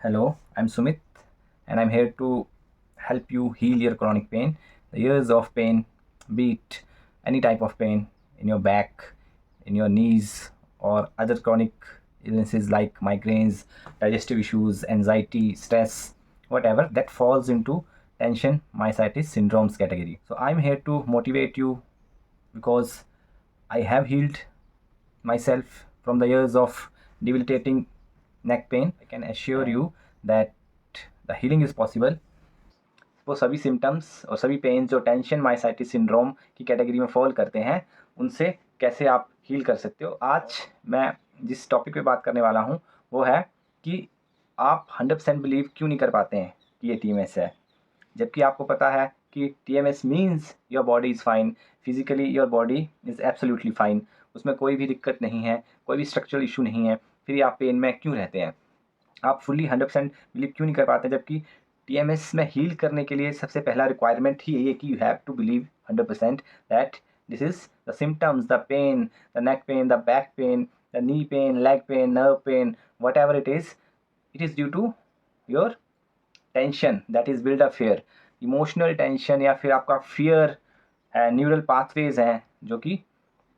Hello, I'm Sumit, and I'm here to help you heal your chronic pain. The years of pain, be it any type of pain in your back, in your knees, or other chronic illnesses like migraines, digestive issues, anxiety, stress, whatever that falls into tension myositis syndromes category. So I'm here to motivate you because I have healed myself from the years of debilitating neck pain. I can assure you that the healing is possible. वो सभी symptoms और सभी pen जो tension माइसाइटिस syndrome की category में fall करते हैं, उनसे कैसे आप हील कर सकते हो। आज मैं जिस टॉपिक पे बात करने वाला हूँ वो है कि आप 100% बिलीव क्यों नहीं कर पाते हैं कि ये टीएमएस है, जबकि आपको पता है कि TMS means your body is fine, physically your body is absolutely fine, उसमें कोई भी दिक्कत नहीं है, कोई भी स्ट्रक्चरल इशू नहीं है, फिर आप पेन में क्यों रहते हैं। आप फुल्ली 100% बिलीव क्यों नहीं कर पाते, जबकि टीएमएस में हील करने के लिए सबसे पहला रिक्वायरमेंट ही यही है कि you have to believe 100% that this is the symptoms, the pain, the neck pain, the back pain, the knee pain, leg pain, nerve pain, whatever it is due to your tension that is build up fear, emotional tension, या फिर आपका fear है, neural pathways हैं जो कि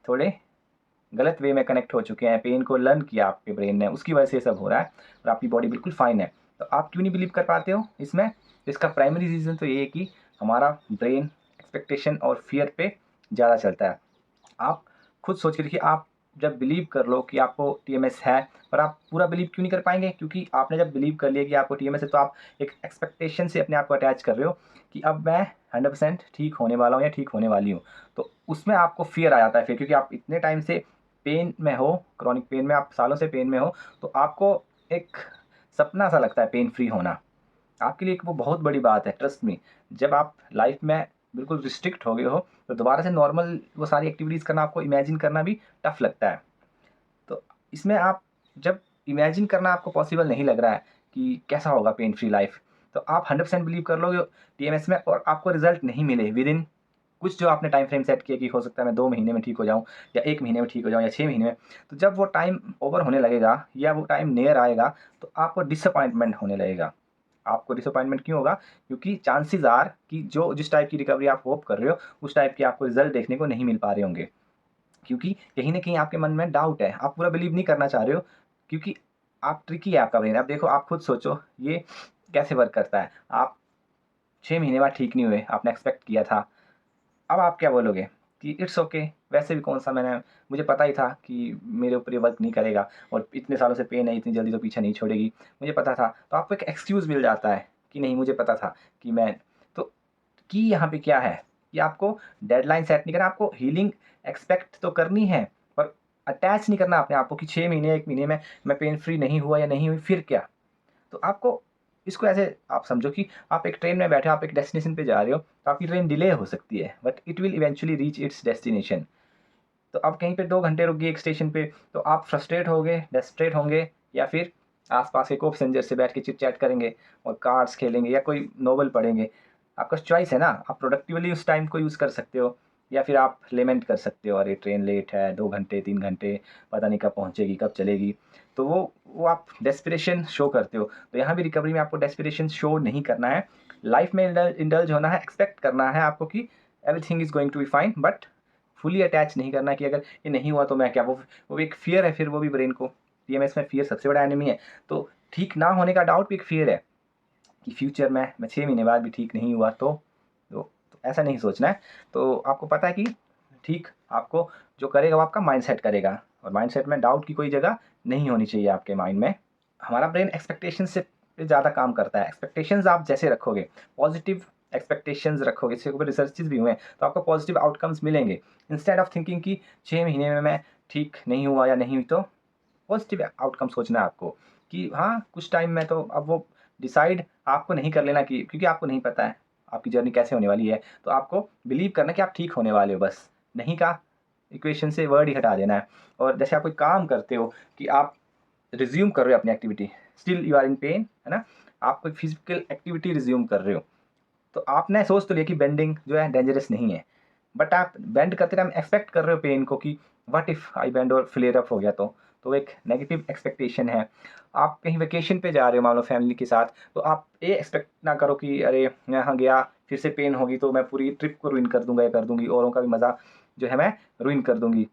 थोड़े गलत वे में कनेक्ट हो चुके हैं, पेन को लर्न किया आपके ब्रेन ने, उसकी वजह से सब हो रहा है और आपकी बॉडी बिल्कुल फाइन है। तो आप क्यों नहीं बिलीव कर पाते हो इसमें? इसका प्राइमरी रीज़न तो ये है कि हमारा ब्रेन एक्सपेक्टेशन और फियर पे ज़्यादा चलता है। आप खुद सोच के देखिए, आप जब बिलीव कर लो कि आपको टीएमएस है, पर आप पूरा बिलीव क्यों नहीं कर पाएंगे? क्योंकि आपने जब बिलीव कर लिया कि आपको टीएमएस है, तो आप एक एक्सपेक्टेशन से अपने आप को अटैच कर रहे हो कि अब मैं 100% ठीक होने वाला हूँ या ठीक होने वाली हूँ। तो उसमें आपको फियर आ जाता है फिर, क्योंकि आप इतने टाइम से पेन में हो, क्रॉनिक पेन में, आप सालों से पेन में हो, तो आपको एक सपना सा लगता है पेन फ्री होना। आपके लिए एक वो बहुत बड़ी बात है, ट्रस्ट मी। जब आप लाइफ में बिल्कुल रिस्ट्रिक्ट हो गए हो, तो दोबारा से नॉर्मल वो सारी एक्टिविटीज़ करना, आपको इमेजिन करना भी टफ लगता है। तो इसमें आप जब इमेजिन करना आपको पॉसिबल नहीं लग रहा है कि कैसा होगा पेन फ्री लाइफ, तो आप 100% बिलीव कर लोगे टीएमएस में और आपको रिजल्ट नहीं मिले विद इन कुछ जो आपने टाइम फ्रेम सेट किया कि हो सकता है मैं 2 महीने में ठीक हो जाऊँ, या 1 महीने में ठीक हो जाऊँ, या 6 महीने में, तो जब वो टाइम ओवर होने लगेगा या वो टाइम नियर आएगा, तो आपको डिसअपॉइंटमेंट होने लगेगा। आपको डिसअपॉइंटमेंट क्यों होगा? क्योंकि चांसेस आर कि जो जिस टाइप की रिकवरी आप होप कर रहे हो, उस टाइप की आपको रिजल्ट देखने को नहीं मिल पा रहे होंगे। क्योंकि कहीं न कहीं आपके मन में डाउट है, आप पूरा बिलीव नहीं करना चाह रहे हो, क्योंकि आप ट्रिकी है आपका ब्रेन। अब देखो, आप खुद सोचो ये कैसे वर्क करता है। आप 6 महीने बाद ठीक नहीं हुए, आपने एक्सपेक्ट किया था। अब आप क्या बोलोगे कि इट्स ओके, वैसे भी कौन-सा, मुझे पता ही था कि मेरे ऊपर ये वर्क नहीं करेगा और इतने सालों से पेन है, इतनी जल्दी तो पीछा नहीं छोड़ेगी, मुझे पता था। तो आपको एक एक्सक्यूज़ मिल जाता है कि नहीं, मुझे पता था कि मैं तो की यहाँ पे क्या है कि आपको डेडलाइन सेट नहीं करना, आपको हीलिंग एक्सपेक्ट तो करनी है, पर अटैच नहीं करना अपने आप को कि 6 महीने, 1 महीने में मैं पेन फ्री नहीं हुआ या नहीं हुई, फिर क्या? तो आपको इसको ऐसे आप समझो कि आप एक ट्रेन में बैठे हो, आप एक डेस्टिनेशन पे जा रहे हो, तो आपकी ट्रेन डिले हो सकती है, but it will eventually reach its destination. तो आप कहीं पे 2 घंटे रुक गए एक स्टेशन पे, तो आप फ्रस्ट्रेट होगे, डेस्परेट होंगे, या फिर आस-पास के को-पैसेंजर से बैठ के चिट-चैट करेंगे और कार्ड्स खेलेंगे या कोई नोवेल पढ़ेंगे। आपका चॉइस है ना, आप प्रोडक्टिवली उस टाइम को यूज़ कर सकते हो, या फिर आप लेमेंट कर सकते हो, अरे ट्रेन लेट है, 2 घंटे, 3 घंटे, पता नहीं कब पहुँचेगी, कब चलेगी। तो वो आप डेस्परेशन शो करते हो। तो यहाँ भी रिकवरी में आपको डेस्परेशन शो नहीं करना है। लाइफ में इंडल्ज होना है, एक्सपेक्ट करना है आपको कि everything is going to be fine, but fully attach नहीं करना कि अगर ये नहीं हुआ तो मैं क्या, वो एक फ़ियर है, फिर वो भी ब्रेन को। पीएमएस में फ़ियर सबसे बड़ा एनिमी है। तो ठीक ना होने का डाउट भी एक फ़ियर है कि फ्यूचर में मैं 6 महीने बाद भी ठीक नहीं हुआ तो ऐसा नहीं सोचना है। तो आपको पता है कि ठीक आपको जो करेगा वो आपका माइंडसेट करेगा, और माइंडसेट में डाउट की कोई जगह नहीं होनी चाहिए आपके माइंड में। हमारा ब्रेन एक्सपेक्टेशन से पे ज़्यादा काम करता है। एक्सपेक्टेशंस आप जैसे रखोगे, पॉजिटिव एक्सपेक्टेशंस रखोगे, इसके ऊपर रिसर्चेज़ भी हुए हैं, तो आपको पॉजिटिव आउटकम्स मिलेंगे। इंस्टेड ऑफ थिंकिंग कि 6 महीने में मैं ठीक नहीं हुआ या नहीं हुई, तो पॉजिटिव आउटकम सोचना है आपको कि हाँ, कुछ टाइम में तो अब वो डिसाइड आपको नहीं कर लेना कि, क्योंकि आपको नहीं पता है आपकी जर्नी कैसे होने वाली है, तो आपको बिलीव करना कि आप ठीक होने वाले हो बस। नहीं का इक्वेशन से वर्ड ही हटा देना है। और जैसे आप कोई काम करते हो कि आप रिज़्यूम कर रहे हो अपनी activity, still you are in pain, है ना? आप कोई फिज़िकल एक्टिविटी रिज़्यूम कर रहे हो, तो आपने सोच तो लिया कि बेंडिंग जो है डेंजरस नहीं है, बट आप बेंड करते टाइम एक्सपेक्ट कर रहे हो पेन को कि व्हाट इफ आई बेंड और फ्लेयर अप हो गया तो तो वो एक नेगेटिव एक्सपेक्टेशन है। आप कहीं वेकेशन पे जा रहे हो मान लो फैमिली के साथ, तो आप ये एक्सपेक्ट ना करो कि अरे मैं यहाँ गया फिर से पेन होगी तो मैं पूरी ट्रिप को रुइन कर दूंगा या कर दूंगी, औरों का भी मज़ा जो है मैं रुइन कर दूंगी।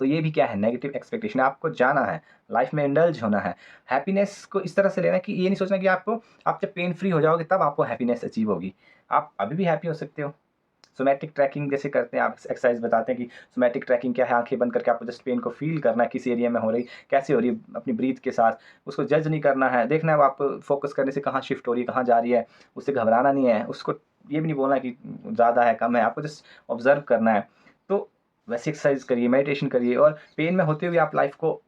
तो ये भी क्या है, नेगेटिव एक्सपेक्टेशन। आपको जाना है, लाइफ में इंडल्ज होना है, हैप्पीनेस को इस तरह से लेना कि ये नहीं सोचना कि आप जब पेन फ्री हो जाओगे तब आपको हैप्पीनेस अचीव होगी। आप अभी भी हैप्पी हो सकते हो। सोमैटिक ट्रैकिंग जैसे करते हैं, आप एक्सरसाइज बताते हैं कि सोमैटिक ट्रैकिंग क्या है, आंखें बंद करके आपको जस्ट पेन को फील करना है, किस एरिया में हो रही, कैसे हो रही है, अपनी ब्रीथ के साथ उसको जज नहीं करना है, देखना है आप फोकस करने से कहाँ शिफ्ट हो रही है, कहाँ जा रही है, उससे घबराना नहीं है, उसको ये भी नहीं बोलना कि ज़्यादा है कम है, आपको जस्ट ऑब्जर्व करना है। तो वैसे एक्सरसाइज करिए, मेडिटेशन करिए, और पेन में होते हुए आप लाइफ को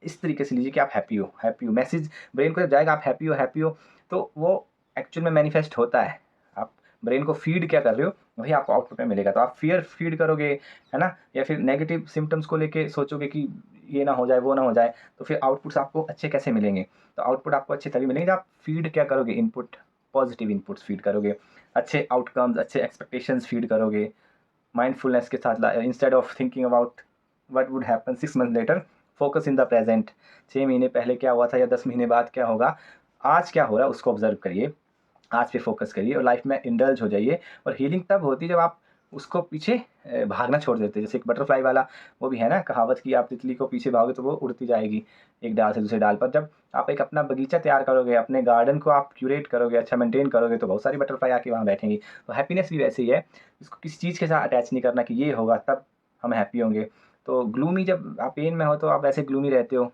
इस तरीके से लीजिए कि आप हैप्पी हो, हैप्पी हो। मैसेज ब्रेन को जब जाएगा आप हैप्पी हो, हैप्पी हो, तो वो एक्चुअल में मैनिफेस्ट होता है। आप ब्रेन को फीड क्या कर रहे हो वही आपको आउटपुट में मिलेगा। तो आप फियर फीड करोगे, है ना, या फिर नेगेटिव सिम्टम्स को लेके सोचोगे कि ये ना हो जाए वो ना हो जाए, तो फिर आउटपुट्स आपको अच्छे कैसे मिलेंगे? तो आउटपुट आपको अच्छे तभी मिलेंगे जब आप फीड क्या करोगे, इनपुट, पॉजिटिव इनपुट्स फीड करोगे, अच्छे आउटकम्स, अच्छे एक्सपेक्टेशंस फीड करोगे माइंडफुलनेस के साथ। Instead of thinking about what would happen 6 month later, focus in the present. 6 महीने पहले क्या हुआ था या 10 महीने बाद क्या होगा, आज क्या हो रहा है उसको ऑब्जर्व करिए, आज पे फोकस करिए और लाइफ में इंडल्ज हो जाइए। और हीलिंग तब होती है जब आप उसको पीछे भागना छोड़ देते हैं। जैसे एक बटरफ्लाई वाला वो भी है ना कहावत कि आप तितली को पीछे भागोगे तो वो उड़ती जाएगी एक डाल से दूसरे डाल पर। जब आप एक अपना बगीचा तैयार करोगे, अपने गार्डन को आप क्यूरेट करोगे, अच्छा मेंटेन करोगे, तो बहुत सारी बटरफ्लाई आके वहाँ बैठेंगी। तो हैप्पीनेस भी वैसे ही है, इसको किसी चीज़ के साथ अटैच नहीं करना कि ये होगा तब हम हैप्पी होंगे। तो ग्लूमी, जब आप पेन में हो तो आप ऐसे ग्लूमी रहते हो,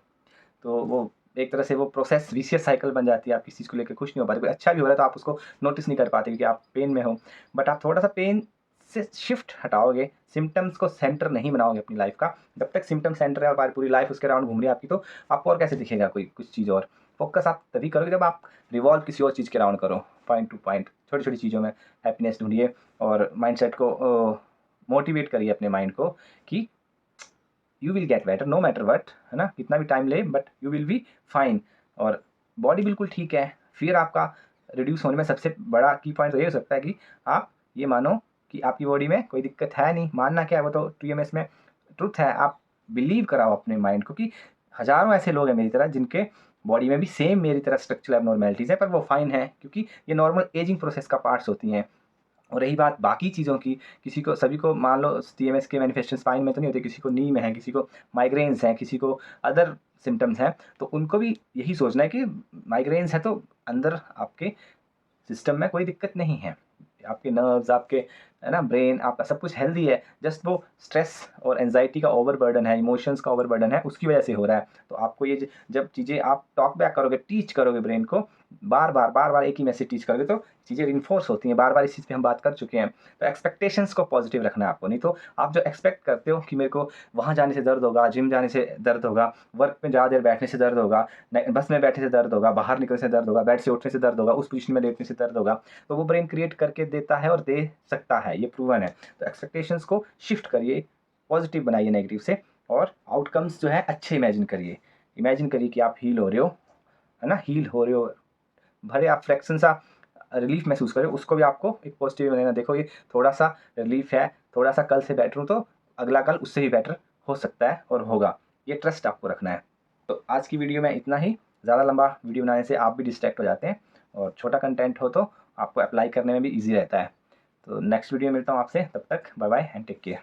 तो वो एक तरह से वो प्रोसेस विशियस साइकिल बन जाती है। आप किसी चीज़ को लेकर खुश नहीं हो पाते, कोई अच्छा भी हो रहा है तो आप उसको नोटिस नहीं कर पाते क्योंकि आप पेन में हो। बट आप थोड़ा सा पेन से शिफ्ट हटाओगे, सिम्टम्स को सेंटर नहीं बनाओगे अपनी लाइफ का। जब तक सिम्टम सेंटर है और पूरी लाइफ उसके अराउंड घूम रही है आपकी, तो आपको और कैसे दिखेगा कोई कुछ चीज़। और फोकस आप तभी करोगे जब आप रिवॉल्व किसी और चीज़ के अराउंड करो, पॉइंट टू पॉइंट, छोटी छोटी चीज़ों में हैप्पीनेस ढूंढिए और माइंडसेट को मोटिवेट करिए अपने माइंड को कि you will get better no matter what, है ना, कितना भी टाइम ले but you will be fine. और बॉडी बिल्कुल ठीक है। फिर आपका रिड्यूस होने में सबसे बड़ा की पॉइंट तो ये हो सकता है कि आप ये मानो कि आपकी बॉडी में कोई दिक्कत है नहीं। मानना क्या है, वो तो TMS में ट्रुथ है। आप बिलीव कराओ अपने माइंड को कि हज़ारों ऐसे लोग हैं मेरी तरह जिनके बॉडी में भी सेम मेरी तरह स्ट्रक्चरल एबनॉर्मेलिटीज़ है, पर वो फाइन है क्योंकि ये नॉर्मल एजिंग प्रोसेस का पार्ट्स होती हैं। और रही बात बाकी चीज़ों की, किसी को, सभी को मान लो TMS के मैनिफेस्टेशन स्पाइन में तो नहीं होते, किसी को नी में है, किसी को माइग्रेन्स हैं, किसी को अदर सिम्टम्स हैं, तो उनको भी यही सोचना है कि माइग्रेन्स है तो अंदर आपके सिस्टम में कोई दिक्कत नहीं है, आपके नर्व्स, आपके, है ना, ब्रेन, आपका सब कुछ हेल्दी है। जस्ट वो स्ट्रेस और एंजाइटी का ओवर बर्डन है, इमोशंस का ओवर बर्डन है, उसकी वजह से हो रहा है। तो आपको ये जब चीज़ें आप टॉक बैक करोगे, टीच करोगे ब्रेन को, बार बार एक ही मैसेज टीच करोगे, तो चीज़ें रिन्फोर्स होती हैं। बार बार इस चीज़ पे हम बात कर चुके हैं। तो एक्सपेक्टेशंस को पॉजिटिव रखना है आपको। नहीं तो आप जो एक्सपेक्ट करते हो कि मेरे को वहाँ जाने से दर्द होगा, जिम जाने से दर्द होगा, वर्क में ज़्यादा देर बैठने से दर्द होगा, बस में बैठने से दर्द होगा, बाहर निकलने से दर्द होगा, बेड से उठने से दर्द होगा, उस पोजीशन में लेटने से दर्द होगा, तो वो ब्रेन क्रिएट करके देता है और दे सकता है, ये प्रूवन है। तो एक्सपेक्टेशंस को शिफ्ट करिए, पॉजिटिव बनाइए नेगेटिव से, और आउटकम्स जो है अच्छे इमेजिन करिए। इमेजिन करिए कि आप हील हो रहे हो, है ना, हील हो रहे हो, भले आप फ्रैक्शन सा रिलीफ महसूस करें, उसको भी आपको एक पॉजिटिव लेना। देखो ये थोड़ा सा रिलीफ है, थोड़ा सा कल से बेटर हूँ, तो अगला कल उससे भी बेटर हो सकता है और होगा। ये ट्रस्ट आपको रखना है। तो आज की वीडियो में इतना ही। ज़्यादा लंबा वीडियो बनाने से आप भी डिस्ट्रैक्ट हो जाते हैं, और छोटा कंटेंट हो तो आपको अप्लाई करने में भी ईजी रहता है। तो नेक्स्ट वीडियो में मिलता हूँ आपसे, तब तक bye bye and take care.